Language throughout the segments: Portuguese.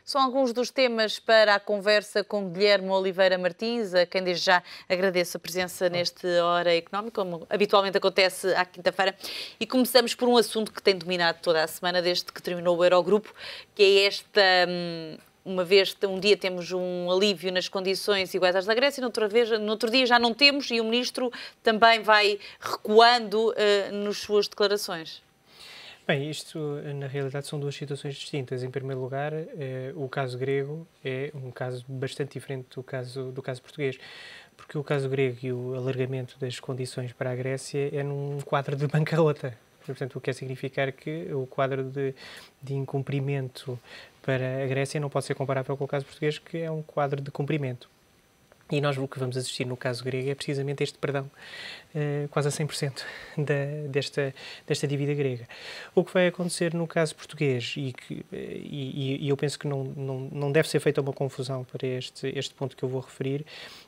São alguns dos temas para a conversa com Guilherme Oliveira Martins, a quem desde já agradeço a presença neste Hora Económica, como habitualmente acontece à quinta-feira. E começamos por um assunto que tem dominado toda a semana, desde que terminou o Eurogrupo, que é esta... um dia temos um alívio nas condições iguais às da Grécia, no outro dia já não temos, e o Ministro também vai recuando nas suas declarações. Bem, isto na realidade são duas situações distintas. Em primeiro lugar, o caso grego é um caso bastante diferente do caso português, porque o caso grego e o alargamento das condições para a Grécia é num quadro de bancarrota. Portanto, o que quer significar que o quadro de incumprimento para a Grécia não pode ser comparável com o caso português, que é um quadro de cumprimento. E nós o que vamos assistir no caso grego é precisamente este perdão, quase a 100% desta dívida grega. O que vai acontecer no caso português, e eu penso que não deve ser feita uma confusão para este ponto que eu vou referir,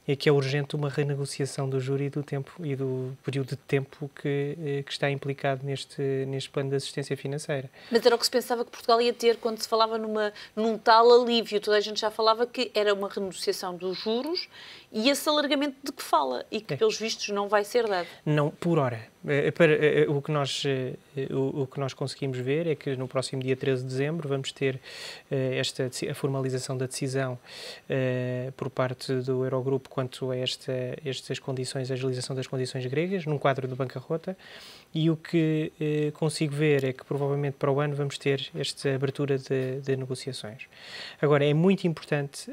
é que é urgente uma renegociação do juro e do período de tempo que está implicado neste plano de assistência financeira. Mas era o que se pensava que Portugal ia ter quando se falava num tal alívio. Toda a gente já falava que era uma renegociação dos juros e esse alargamento de que fala e que, pelos vistos, não vai ser dado. Não, por hora. O que nós conseguimos ver é que no próximo dia 13 de dezembro vamos ter a formalização da decisão por parte do Eurogrupo quanto a estas condições, a agilização das condições gregas, num quadro de bancarrota, e o que consigo ver é que provavelmente para o ano vamos ter esta abertura de negociações. Agora, é muito importante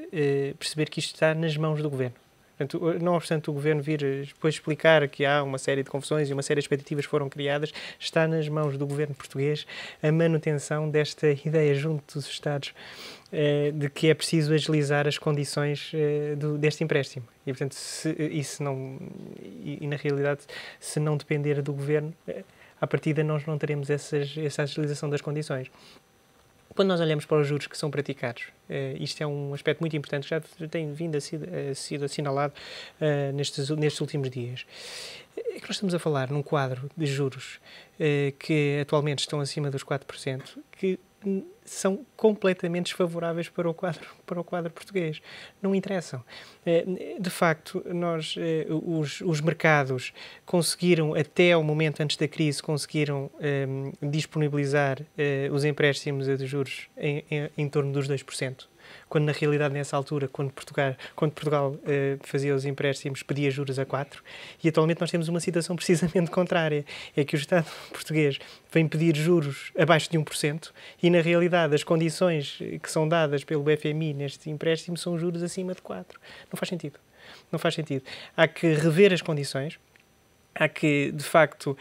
perceber que isto está nas mãos do Governo. Portanto, não obstante o Governo vir depois explicar que há uma série de confusões e uma série de expectativas foram criadas, está nas mãos do Governo português a manutenção desta ideia junto dos Estados de que é preciso agilizar as condições deste empréstimo. E, portanto, na realidade, se não depender do Governo, à partida nós não teremos essa agilização das condições. Quando nós olhamos para os juros que são praticados, isto é um aspecto muito importante que já tem vindo a sido assinalado nestes últimos dias. É que nós estamos a falar num quadro de juros que atualmente estão acima dos 4%, que são completamente desfavoráveis para o quadro português. Não interessam. De facto, os mercados conseguiram, até ao momento antes da crise, disponibilizar os empréstimos a de juros em torno dos 2%. Quando na realidade nessa altura, quando Portugal fazia os empréstimos, pedia juros a 4%, e atualmente nós temos uma situação precisamente contrária, é que o Estado português vem pedir juros abaixo de 1% e na realidade as condições que são dadas pelo FMI neste empréstimo são juros acima de 4%. Não faz sentido. Não faz sentido. Há que rever as condições. Há que, de facto,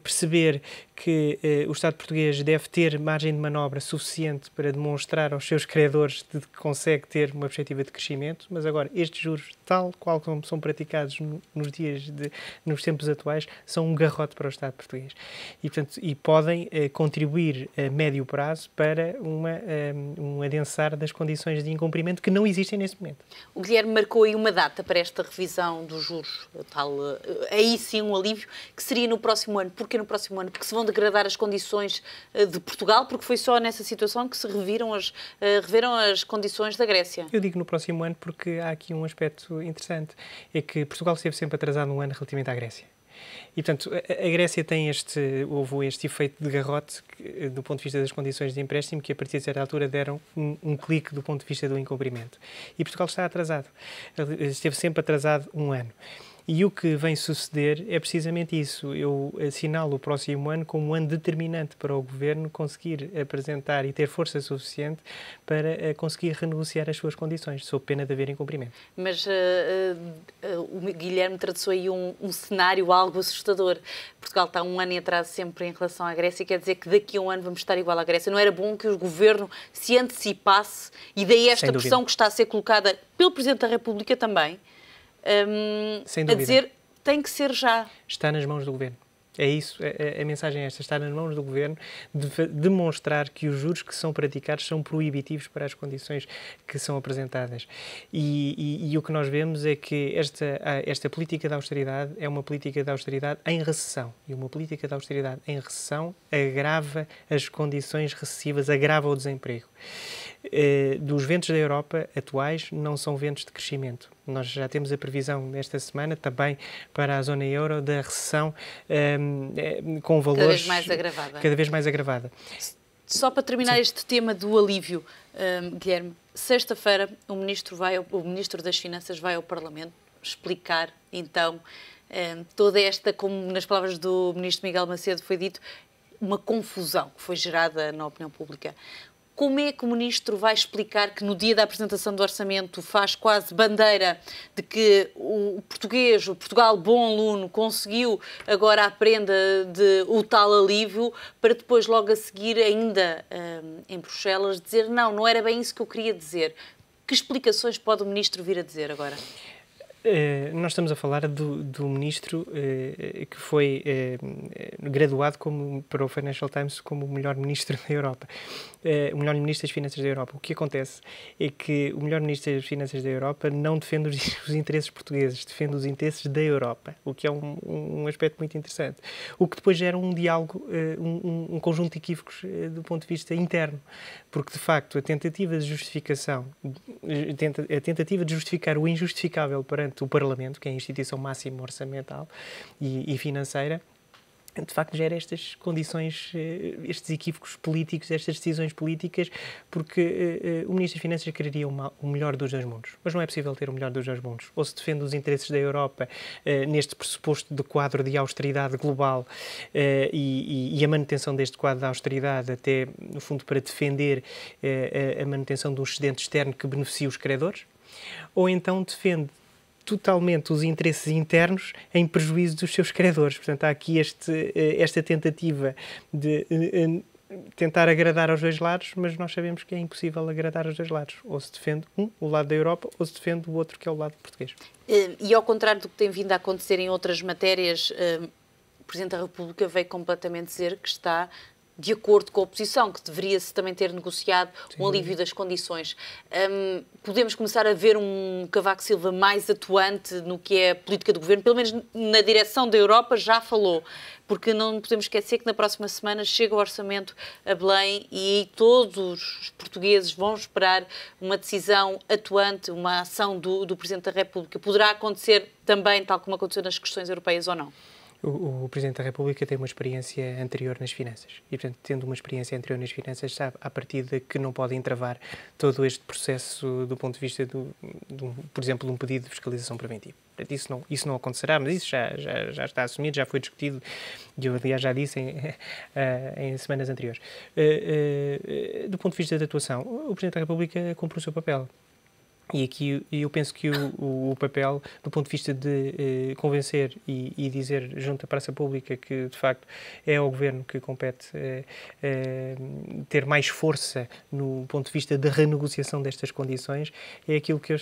perceber que o Estado português deve ter margem de manobra suficiente para demonstrar aos seus credores de que consegue ter uma perspectiva de crescimento, mas agora estes juros, tal qual como são praticados nos tempos atuais, são um garrote para o Estado português. E podem contribuir a médio prazo para um adensar das condições de incumprimento que não existem neste momento. O Guilherme marcou aí uma data para esta revisão dos juros, aí sim um alívio, que seria no próximo ano. Porquê no próximo ano? Porque se vão degradar as condições de Portugal, porque foi só nessa situação que se reveram as condições da Grécia. Eu digo no próximo ano porque há aqui um aspecto interessante, é que Portugal esteve sempre atrasado um ano relativamente à Grécia. E, portanto, a Grécia houve este efeito de garrote do ponto de vista das condições de empréstimo que, a partir de certa altura, deram um clique do ponto de vista do incumprimento. E Portugal está atrasado. Esteve sempre atrasado um ano. E o que vem suceder é precisamente isso. Eu assinalo o próximo ano como um ano determinante para o Governo conseguir apresentar e ter força suficiente para conseguir renegociar as suas condições, sob pena de haver incumprimento. Mas o Guilherme traçou aí um cenário algo assustador. Portugal está um ano em atraso sempre em relação à Grécia, quer dizer que daqui a um ano vamos estar igual à Grécia. Não era bom que o Governo se antecipasse e daí esta pressão que está a ser colocada pelo Presidente da República também, a dizer tem que ser já. Está nas mãos do Governo. É isso, a mensagem é esta, está nas mãos do Governo de demonstrar que os juros que são praticados são proibitivos para as condições que são apresentadas. E o que nós vemos é que esta política de austeridade é uma política de austeridade em recessão. E uma política de austeridade em recessão agrava as condições recessivas, agrava o desemprego. dos ventos da Europa atuais não são ventos de crescimento. Nós já temos a previsão esta semana também para a zona euro da recessão com valores cada vez mais agravada. Só para terminar este tema do alívio, Guilherme, sexta-feira o Ministro das Finanças vai ao Parlamento explicar, então, toda esta, como nas palavras do Ministro Miguel Macedo foi dito, uma confusão que foi gerada na opinião pública. Como é que o Ministro vai explicar que no dia da apresentação do orçamento faz quase bandeira de que o Portugal bom aluno, conseguiu agora a prenda de o tal alívio, para depois logo a seguir ainda em Bruxelas dizer não era bem isso que eu queria dizer. Que explicações pode o Ministro vir a dizer agora? Nós estamos a falar do Ministro que foi graduado para o Financial Times como o melhor Ministro da Europa, o melhor Ministro das Finanças da Europa. O que acontece é que o melhor Ministro das Finanças da Europa não defende os interesses portugueses, defende os interesses da Europa, o que é um aspecto muito interessante. O que depois gera um diálogo, um conjunto de equívocos do ponto de vista interno, porque de facto a tentativa de justificação, a tentativa de justificar o injustificável perante o Parlamento, que é a instituição máxima orçamental e financeira, de facto gera estas condições, estes equívocos políticos, estas decisões políticas, porque o Ministro das Finanças quereria o melhor dos dois mundos. Mas não é possível ter o melhor dos dois mundos. Ou se defende os interesses da Europa neste pressuposto de quadro de austeridade global e a manutenção deste quadro de austeridade até, no fundo, para defender a manutenção de um excedente externo que beneficie os credores, ou então defende totalmente os interesses internos em prejuízo dos seus credores. Portanto, há aqui esta tentativa de tentar agradar aos dois lados, mas nós sabemos que é impossível agradar aos dois lados. Ou se defende o lado da Europa, ou se defende o outro, que é o lado português. E ao contrário do que tem vindo a acontecer em outras matérias, o Presidente da República veio completamente dizer que está de acordo com a oposição, que deveria-se também ter negociado um alívio das condições. Podemos começar a ver um Cavaco Silva mais atuante no que é a política do governo, pelo menos na direção da Europa já falou, porque não podemos esquecer que na próxima semana chega o orçamento a Belém e todos os portugueses vão esperar uma decisão atuante, uma ação do Presidente da República. Poderá acontecer também, tal como aconteceu nas questões europeias, ou não? O Presidente da República tem uma experiência anterior nas finanças e, portanto, tendo uma experiência anterior nas finanças, sabe à partida que não pode entravar todo este processo do ponto de vista, por exemplo, de um pedido de fiscalização preventiva. Portanto, isso não acontecerá, mas isso já está assumido, já foi discutido e eu, aliás, já disse em semanas anteriores. Do ponto de vista da atuação, o Presidente da República cumpre o seu papel. E aqui eu penso que o papel, do ponto de vista de convencer e dizer junto à praça pública que, de facto, é ao Governo que compete ter mais força no ponto de vista da renegociação destas condições, é aquilo que,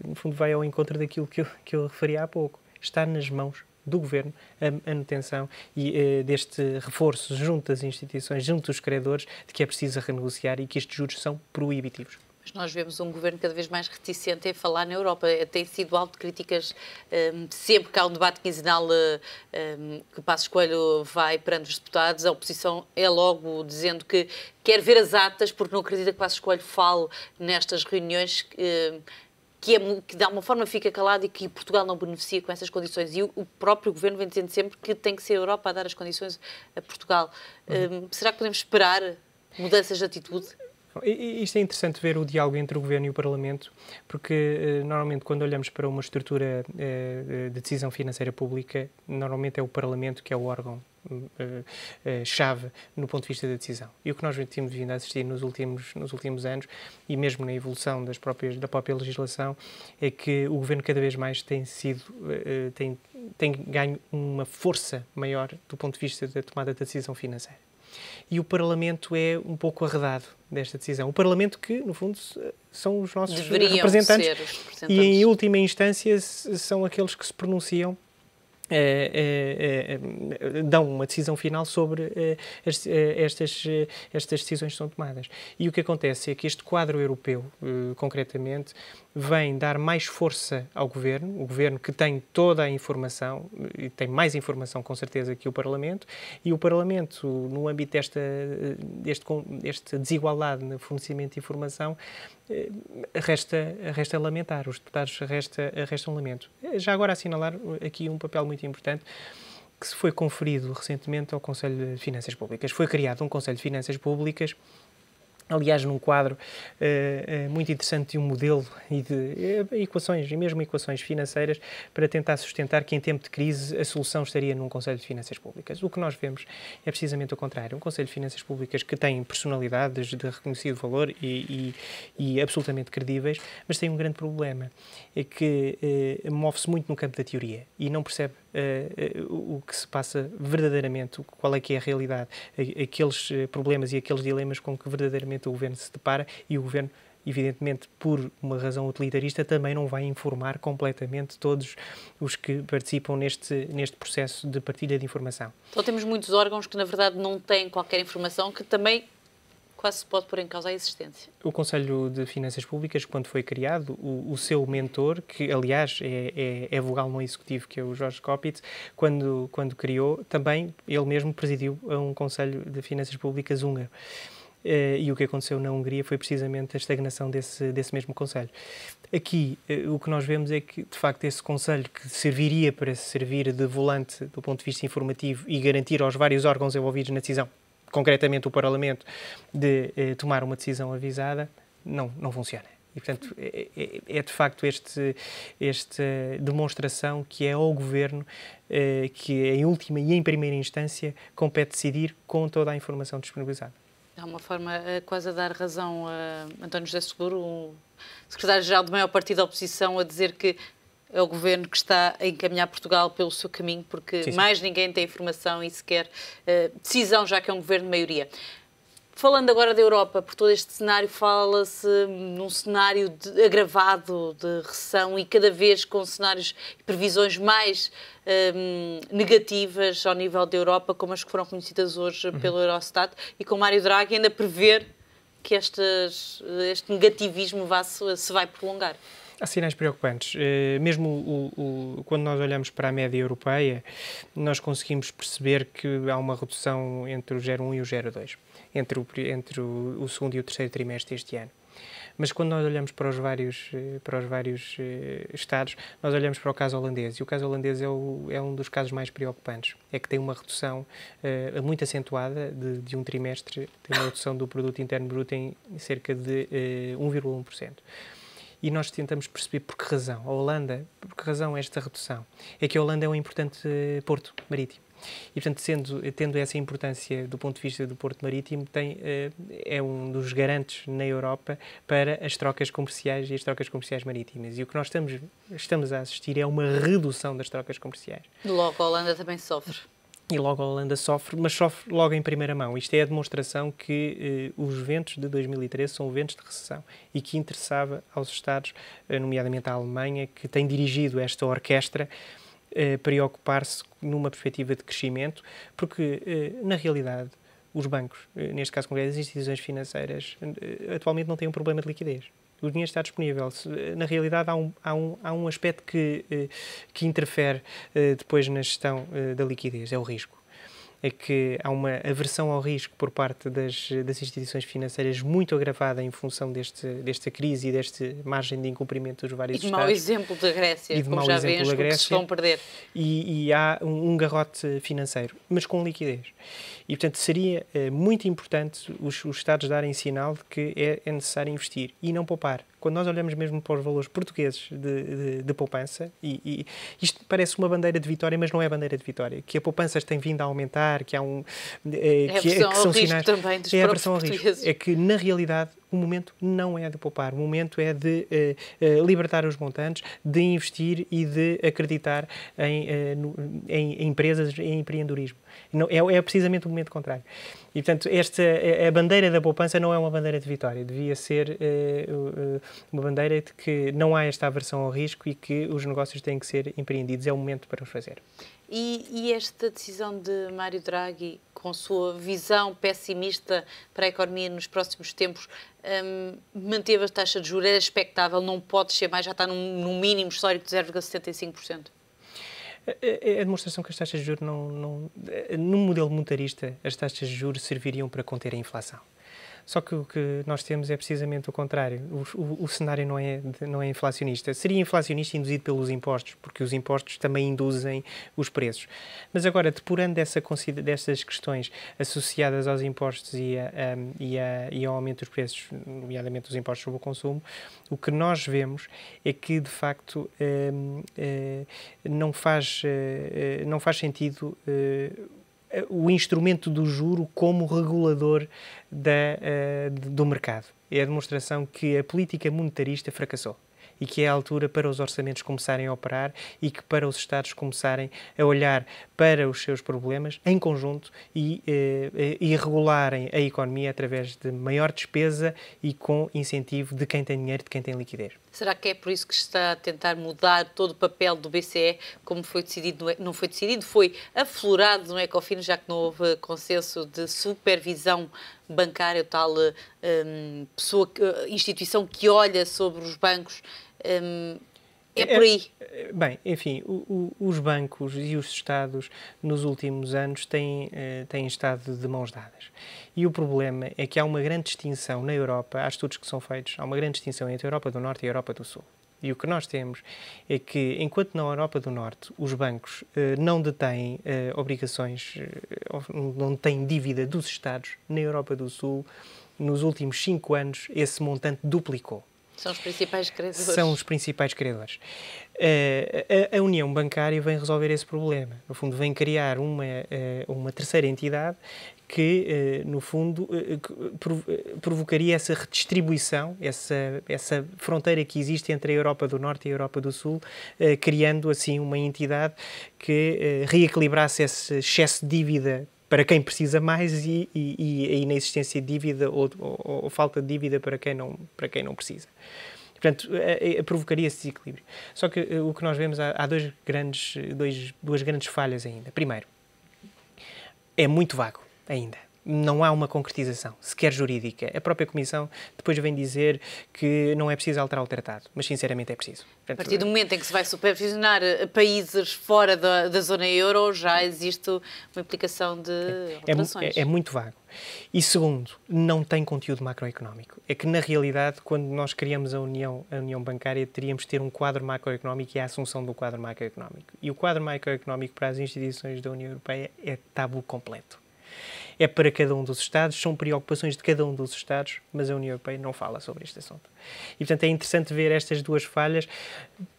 no fundo, vai ao encontro daquilo que eu referi há pouco. Está nas mãos do Governo a manutenção e deste reforço junto às instituições, junto dos credores, de que é preciso renegociar e que estes juros são proibitivos. Mas nós vemos um governo cada vez mais reticente em falar na Europa. Tem sido alvo de críticas sempre que há um debate quinzenal que Passos Coelho vai perante os deputados. A oposição é logo dizendo que quer ver as atas porque não acredita que Passos Coelho fale nestas reuniões que de alguma forma fica calado e que Portugal não beneficia com essas condições. E o próprio governo vem dizendo sempre que tem que ser a Europa a dar as condições a Portugal. Será que podemos esperar mudanças de atitude? Isto é interessante ver o diálogo entre o Governo e o Parlamento, porque normalmente quando olhamos para uma estrutura de decisão financeira pública, normalmente é o Parlamento que é o órgão chave no ponto de vista da decisão. E o que nós temos vindo a assistir nos últimos anos, e mesmo na evolução da própria legislação, é que o Governo cada vez mais tem ganho uma força maior do ponto de vista da tomada da decisão financeira. E o Parlamento é um pouco arredado desta decisão. O Parlamento que, no fundo, são os nossos representantes e, em última instância, são aqueles que se pronunciam dão uma decisão final sobre estas decisões que são tomadas. E o que acontece é que este quadro europeu, concretamente, vem dar mais força ao Governo, o Governo que tem toda a informação, e tem mais informação com certeza que o Parlamento, e o Parlamento, no âmbito desta desigualdade no fornecimento de informação, resta lamentar, os deputados restam lamento. Já agora assinalar aqui um papel muito importante que se foi conferido recentemente ao Conselho de Finanças Públicas. Foi criado um Conselho de Finanças Públicas, aliás, num quadro muito interessante de um modelo e de equações, e mesmo equações financeiras, para tentar sustentar que em tempo de crise a solução estaria num Conselho de Finanças Públicas. O que nós vemos é precisamente o contrário. Um Conselho de Finanças Públicas que tem personalidades de reconhecido valor e absolutamente credíveis, mas tem um grande problema, é que move-se muito no campo da teoria e não percebe o que se passa verdadeiramente, qual é que é a realidade, aqueles problemas e aqueles dilemas com que verdadeiramente o Governo se depara, e o Governo, evidentemente, por uma razão utilitarista, também não vai informar completamente todos os que participam neste processo de partilha de informação. Então temos muitos órgãos que, na verdade, não têm qualquer informação, que também quase se pode pôr em causa a existência. O Conselho de Finanças Públicas, quando foi criado, o seu mentor, que aliás é vogal no executivo, que é o Jorge Kopitz, quando criou, também ele mesmo presidiu um Conselho de Finanças Públicas húngaro. E o que aconteceu na Hungria foi precisamente a estagnação desse mesmo Conselho. Aqui, o que nós vemos é que, de facto, esse Conselho, que serviria para servir de volante do ponto de vista informativo e garantir aos vários órgãos envolvidos na decisão, concretamente o Parlamento, de tomar uma decisão avisada, não funciona. E, portanto, é de facto esta demonstração que é ao Governo que, em última e em primeira instância, compete decidir com toda a informação disponibilizada. Há uma forma quase a dar razão a António José Seguro, o secretário-geral do maior partido da oposição, a dizer que é o Governo que está a encaminhar Portugal pelo seu caminho, porque sim, mais ninguém tem informação e sequer decisão, já que é um Governo de maioria. Falando agora da Europa, por todo este cenário, fala-se num cenário agravado de recessão e cada vez com cenários e previsões mais negativas ao nível da Europa, como as que foram conhecidas hoje pelo Eurostat, e com Mário Draghi ainda prever que este negativismo se vai prolongar. Há sinais preocupantes. Mesmo quando nós olhamos para a média europeia, nós conseguimos perceber que há uma redução entre o 0,1 e o 0,2, entre o segundo e o terceiro trimestre deste ano. Mas quando nós olhamos para os vários Estados, nós olhamos para o caso holandês, e o caso holandês é um dos casos mais preocupantes. É que tem uma redução muito acentuada de um trimestre, tem uma redução do produto interno bruto em cerca de 1,1%. E nós tentamos perceber por que razão. Por que razão esta redução? É que a Holanda é um importante porto marítimo. E, portanto, tendo essa importância do ponto de vista do porto marítimo, é um dos garantes na Europa para as trocas comerciais e as trocas comerciais marítimas. E o que nós estamos a assistir é uma redução das trocas comerciais. Logo, a Holanda também sofre. E logo a Holanda sofre, mas sofre logo em primeira mão. Isto é a demonstração que os ventos de 2013 são ventos de recessão e que interessava aos Estados, nomeadamente à Alemanha, que tem dirigido esta orquestra, preocupar-se numa perspectiva de crescimento, porque, na realidade, os bancos, neste caso concreto, as instituições financeiras, atualmente não têm um problema de liquidez. O dinheiro está disponível. Na realidade, há um aspecto que interfere depois na gestão da liquidez, é o risco. É que há uma aversão ao risco por parte das instituições financeiras muito agravada em função desta crise e desta margem de incumprimento dos vários Estados. E de mau exemplo da Grécia, como já vemos, que se estão a perder. E há um garrote financeiro, mas com liquidez. E, portanto, seria muito importante os Estados darem sinal de que é necessário investir e não poupar. Quando nós olhamos mesmo para os valores portugueses de poupança, e isto parece uma bandeira de vitória, mas não é bandeira de vitória, que a poupança tem vindo a aumentar, que há que são sinais. Também dos próprios portugueses. É que, na realidade, O momento não é de poupar, o momento é de libertar os montantes, de investir e de acreditar em empresas, em empreendedorismo. Não, é precisamente o momento contrário. E, portanto, a bandeira da poupança não é uma bandeira de vitória, devia ser uma bandeira de que não há esta aversão ao risco e que os negócios têm que ser empreendidos. É o momento para os fazer. E esta decisão de Mário Draghi, com a sua visão pessimista para a economia nos próximos tempos, manteve a taxa de juros, era expectável, não pode ser mais, já está num mínimo histórico de 0,75%? A demonstração que as taxas de juros no modelo monetarista, as taxas de juros serviriam para conter a inflação. Só que o que nós temos é precisamente o contrário. O cenário não é inflacionista. Seria inflacionista induzido pelos impostos, porque os impostos também induzem os preços. Mas agora, depurando dessas questões associadas aos impostos e ao aumento dos preços, nomeadamente os impostos sobre o consumo, o que nós vemos é que, de facto, não faz sentido o instrumento do juro como regulador do mercado. É a demonstração que a política monetarista fracassou e que é a altura para os orçamentos começarem a operar e que para os Estados começarem a olhar para os seus problemas em conjunto e regularem a economia através de maior despesa e com incentivo de quem tem dinheiro, de quem tem liquidez. Será que é por isso que está a tentar mudar todo o papel do BCE, como foi decidido, não foi decidido, foi aflorado no Ecofin, já que não houve consenso de supervisão bancária, tal instituição que olha sobre os bancos, é por aí? Bem, enfim, os bancos e os Estados nos últimos anos têm estado de mãos dadas. E o problema é que há uma grande distinção na Europa, há estudos que são feitos, há uma grande distinção entre a Europa do Norte e a Europa do Sul. E o que nós temos é que, enquanto na Europa do Norte os bancos não detêm obrigações, não têm dívida dos Estados, na Europa do Sul, nos últimos 5 anos, esse montante duplicou. São os principais credores. São os principais credores. A União Bancária vem resolver esse problema. No fundo, vem criar uma terceira entidade que, no fundo, provocaria essa redistribuição, essa fronteira que existe entre a Europa do Norte e a Europa do Sul, criando, assim, uma entidade que reequilibrasse esse excesso de dívida para quem precisa mais e a inexistência de dívida ou falta de dívida para quem não precisa. Portanto, provocaria esse desequilíbrio. Só que o que nós vemos, há duas grandes falhas ainda. Primeiro, é muito vago ainda. Não há uma concretização, sequer jurídica. A própria Comissão depois vem dizer que não é preciso alterar o tratado, mas sinceramente é preciso. Portanto, a partir do momento em que se vai supervisionar países fora da zona euro, já existe uma implicação de alterações. É muito vago. E segundo, não tem conteúdo macroeconómico. É que, na realidade, quando nós criamos a União Bancária, teríamos de ter um quadro macroeconómico e a assunção do quadro macroeconómico. E o quadro macroeconómico para as instituições da União Europeia é tabu completo. É para cada um dos Estados, são preocupações de cada um dos Estados, mas a União Europeia não fala sobre este assunto. E, portanto, é interessante ver estas duas falhas,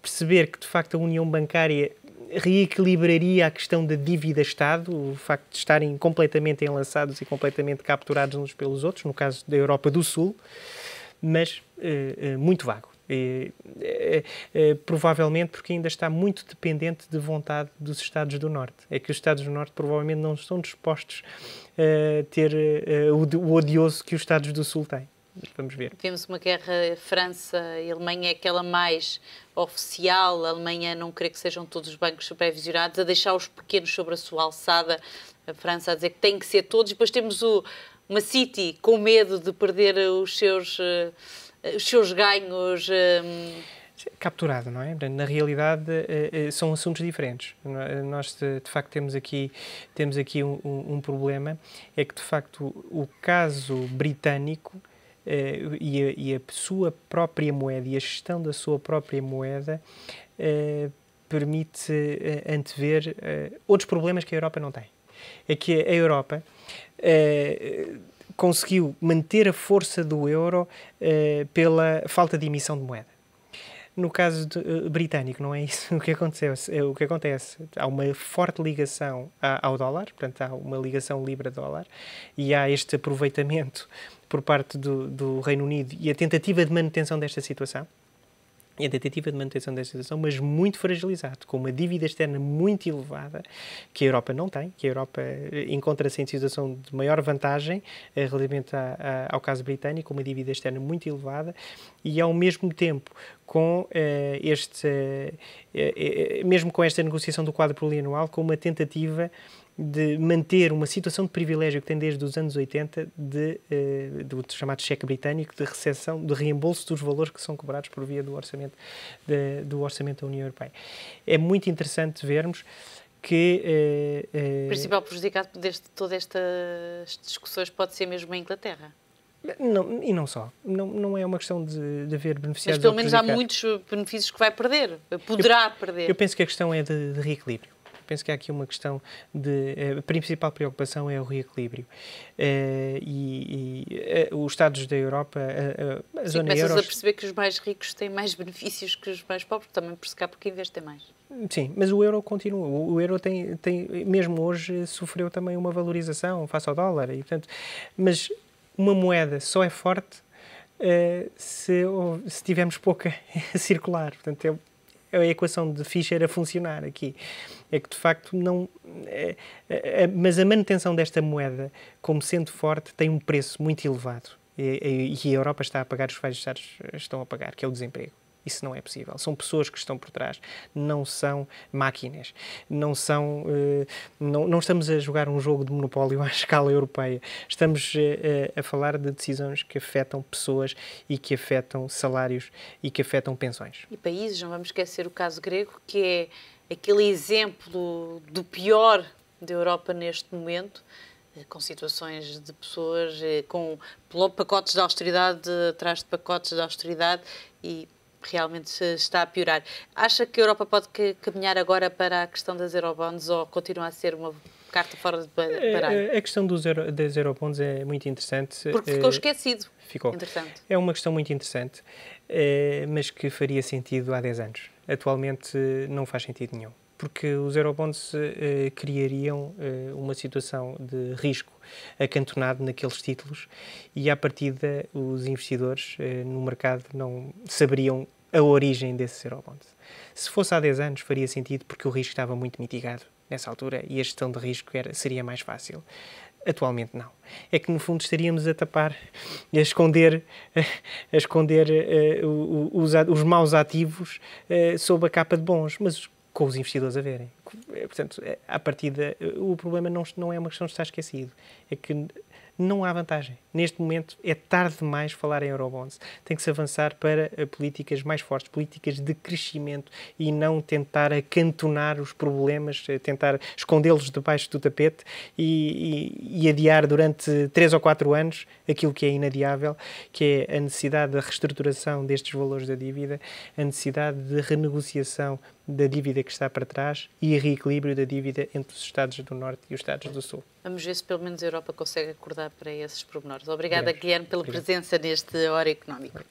perceber que, de facto, a União Bancária reequilibraria a questão da dívida-Estado, o facto de estarem completamente enlaçados e completamente capturados uns pelos outros, no caso da Europa do Sul, mas muito vago. Provavelmente porque ainda está muito dependente de vontade dos Estados do Norte. É que os Estados do Norte provavelmente não estão dispostos a ter o odioso que os Estados do Sul têm. Vamos ver. Vemos uma guerra, França e Alemanha é aquela mais oficial, a Alemanha não querer que sejam todos os bancos supervisionados, a deixar os pequenos sobre a sua alçada, a França a dizer que tem que ser todos, e depois temos uma City com medo de perder os seus ganhos. Capturado, não é? Na realidade, são assuntos diferentes. Nós, de facto, temos aqui um problema, é que, de facto, o caso britânico e a sua própria moeda e a gestão da sua própria moeda permite antever outros problemas que a Europa não tem. É que a Europa conseguiu manter a força do euro pela falta de emissão de moeda. No caso britânico, não é isso o que acontece. Há uma forte ligação ao dólar, portanto, há uma ligação libra-dólar, e há este aproveitamento por parte do Reino Unido e a tentativa de manutenção desta situação, mas muito fragilizado, com uma dívida externa muito elevada, que a Europa não tem, que a Europa encontra-se em situação de maior vantagem relativamente ao caso britânico, uma dívida externa muito elevada, e ao mesmo tempo com mesmo com esta negociação do quadro plurianual, com uma tentativa de manter uma situação de privilégio que tem desde os anos 80 do chamado cheque britânico, de recepção, de reembolso dos valores que são cobrados por via do orçamento da União Europeia. É muito interessante vermos que... O principal prejudicado de todas estas discussões pode ser mesmo a Inglaterra. Não, e não só. Não é uma questão de haver beneficiados. Mas pelo menos há muitos benefícios que vai perder, poderá perder. Eu penso que a questão é de reequilíbrio. Penso que há aqui uma questão a principal preocupação é o reequilíbrio. Os Estados da Europa, a zona euro... Começas a perceber que os mais ricos têm mais benefícios que os mais pobres, também por se cá porque investem mais. Sim, mas o euro continua. O euro tem, mesmo hoje, sofreu também uma valorização face ao dólar. E, portanto, mas uma moeda só é forte se tivermos pouca a circular. Portanto, é a equação de Fischer a funcionar aqui. É que, de facto, não... mas a manutenção desta moeda, como sendo forte, tem um preço muito elevado. E a Europa está a pagar, os vários Estados estão a pagar, que é o desemprego. Isso não é possível. São pessoas que estão por trás, não são máquinas. Não estamos a jogar um jogo de monopólio à escala europeia. Estamos a falar de decisões que afetam pessoas e que afetam salários e que afetam pensões. E países, não vamos esquecer o caso grego, que é aquele exemplo do pior da Europa neste momento, com situações de pessoas com pacotes de austeridade atrás de pacotes de austeridade e realmente está a piorar. Acha que a Europa pode caminhar agora para a questão das eurobonds ou continua a ser uma carta fora de baralho? A questão das eurobonds é muito interessante. Porque ficou esquecido. Ficou. Interessante. É uma questão muito interessante, mas que faria sentido há 10 anos. Atualmente não faz sentido nenhum. Porque os eurobonds criariam uma situação de risco acantonado naqueles títulos e, à partida, os investidores no mercado não saberiam a origem desses eurobonds. Se fosse há 10 anos, faria sentido porque o risco estava muito mitigado nessa altura e a gestão de risco seria mais fácil. Atualmente não. É que, no fundo, estaríamos a tapar, a esconder os maus ativos sob a capa de bons, mas com os investidores a verem. Portanto, à partida, o problema não é uma questão de estar esquecido. É que não há vantagem. Neste momento, é tarde demais falar em eurobonds. Tem que se avançar para políticas mais fortes, políticas de crescimento e não tentar acantonar os problemas, tentar escondê-los debaixo do tapete e adiar durante 3 ou 4 anos aquilo que é inadiável, que é a necessidade da reestruturação destes valores da dívida, a necessidade de renegociação da dívida que está para trás e reequilíbrio da dívida entre os Estados do Norte e os Estados do Sul. Vamos ver se pelo menos a Europa consegue acordar para esses pormenores. Obrigada, Guilherme, pela presença neste Hora Económico.